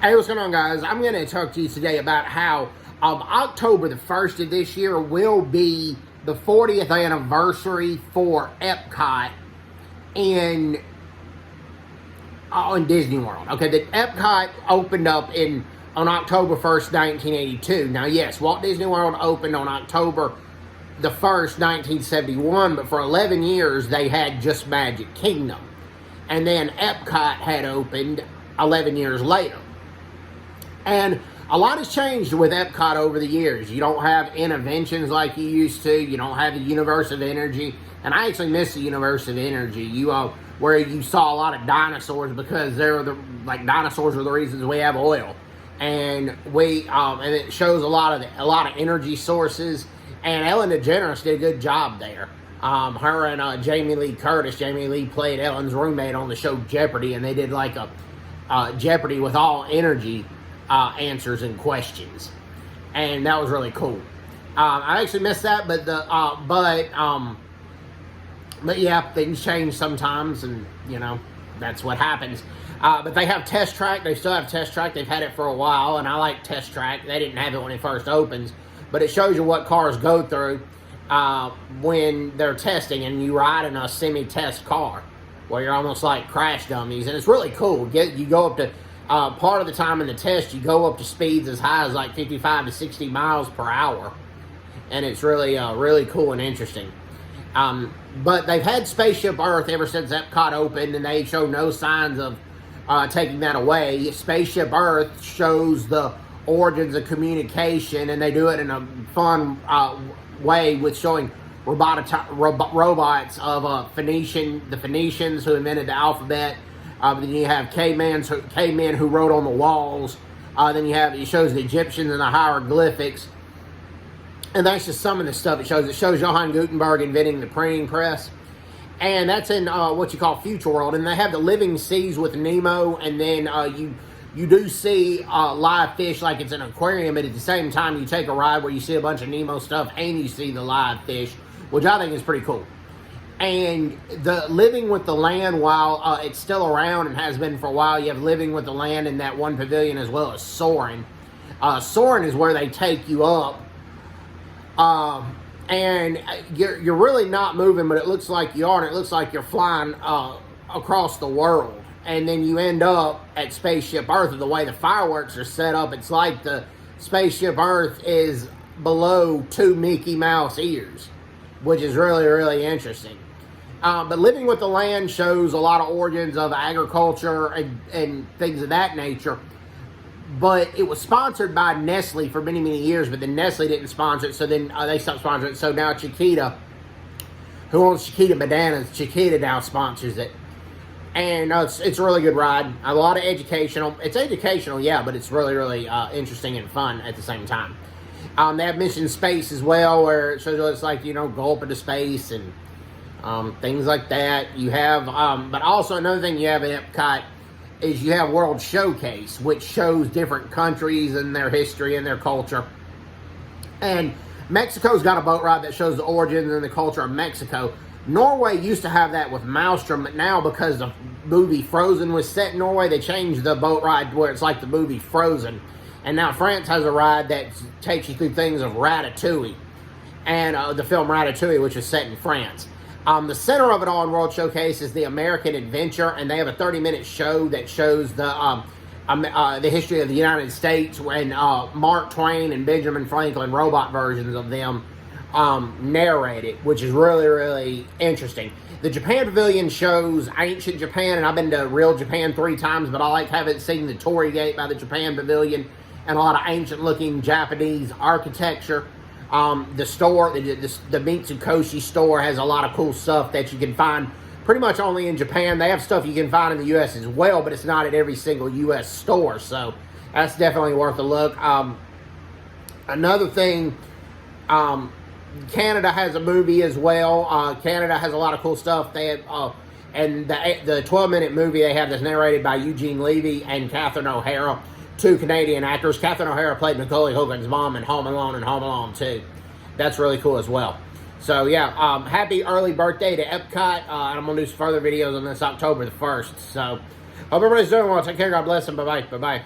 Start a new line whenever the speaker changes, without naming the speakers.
Hey, what's going on, guys? I'm going to talk to you today about how October the 1st of this year will be the 40th anniversary for Epcot in Disney World. Okay, the Epcot opened up on October 1st, 1982. Now, yes, Walt Disney World opened on October the 1st, 1971, but for 11 years they had just Magic Kingdom. And then Epcot had opened 11 years later. And a lot has changed with Epcot over the years. You don't have interventions like you used to. You don't have the Universe of Energy. And I actually miss the Universe of Energy. Where you saw a lot of dinosaurs, because dinosaurs are the reasons we have oil. And and it shows a lot of energy sources. And Ellen DeGeneres did a good job there. Her and Jamie Lee Curtis. Jamie Lee played Ellen's roommate on the show Jeopardy, and they did like a Jeopardy with all energy answers and questions, and that was really cool. I actually missed that, but yeah, things change sometimes, and that's what happens. But they have Test Track. They still have Test Track. They've had it for a while, and I like Test Track. They didn't have it when it first opens, but it shows you what cars go through when they're testing, and you ride in a semi-test car where you're almost like crash dummies, and it's really cool. You go up to part of the time in the test, you go up to speeds as high as like 55 to 60 miles per hour, and it's really really cool and interesting. But they've had Spaceship Earth ever since Epcot opened, and they show no signs of taking that away. Spaceship Earth shows the origins of communication, and they do it in a fun way with showing robots of the Phoenicians who invented the alphabet. Then you have cavemen who wrote on the walls. Then it shows the Egyptians and the hieroglyphics. And that's just some of the stuff it shows. It shows Johann Gutenberg inventing the printing press. And that's in what you call Future World. And they have the Living Seas with Nemo. And then you do see live fish like it's an aquarium. But at the same time, you take a ride where you see a bunch of Nemo stuff and you see the live fish, which I think is pretty cool. And the Living with the Land, while it's still around and has been for a while, you have Living with the Land in that one pavilion, as well as Soarin'. Soarin' is where they take you up, and you're really not moving, but it looks like you are, and it looks like you're flying across the world. And then you end up at Spaceship Earth, and the way the fireworks are set up, it's like the Spaceship Earth is below 2 Mickey Mouse ears, which is really, really interesting. But Living with the Land shows a lot of origins of agriculture and things of that nature. But it was sponsored by Nestle for many, many years, but then Nestle didn't sponsor it, so then they stopped sponsoring it. So now Chiquita, who owns Chiquita Bananas, Chiquita now sponsors it. And it's a really good ride. A lot of educational. It's educational, yeah, but it's really, really interesting and fun at the same time. They have Mission Space as well, where it shows you it's like, go up into space and things like that. You have, but also another thing you have at Epcot is you have World Showcase, which shows different countries and their history and their culture. And Mexico's got a boat ride that shows the origins and the culture of Mexico. Norway used to have that with Maelstrom, but now because the movie Frozen was set in Norway, they changed the boat ride where it's like the movie Frozen. And now France has a ride that takes you through things of Ratatouille, and the film Ratatouille, which is set in France. The center of it all in World Showcase is the American Adventure, and they have a 30-minute show that shows the history of the United States when Mark Twain and Benjamin Franklin, robot versions of them, narrate it, which is really, really interesting. The Japan Pavilion shows ancient Japan, and I've been to real Japan 3 times, but I like having seen the Torii Gate by the Japan Pavilion and a lot of ancient-looking Japanese architecture. The store, the Mitsukoshi store, has a lot of cool stuff that you can find pretty much only in Japan. They have stuff you can find in the U.S. as well, but it's not at every single U.S. store, so that's definitely worth a look. Another thing, Canada has a movie as well. Canada has a lot of cool stuff. They have, and the 12-minute movie they have that's narrated by Eugene Levy and Catherine O'Hara, 2 Canadian actors. Catherine O'Hara played Macaulay Culkin's mom in Home Alone and Home Alone 2. That's really cool as well. So, yeah, happy early birthday to Epcot. And I'm going to do some further videos on this October the 1st. So, hope everybody's doing well. Take care. God bless, and bye-bye. Bye-bye.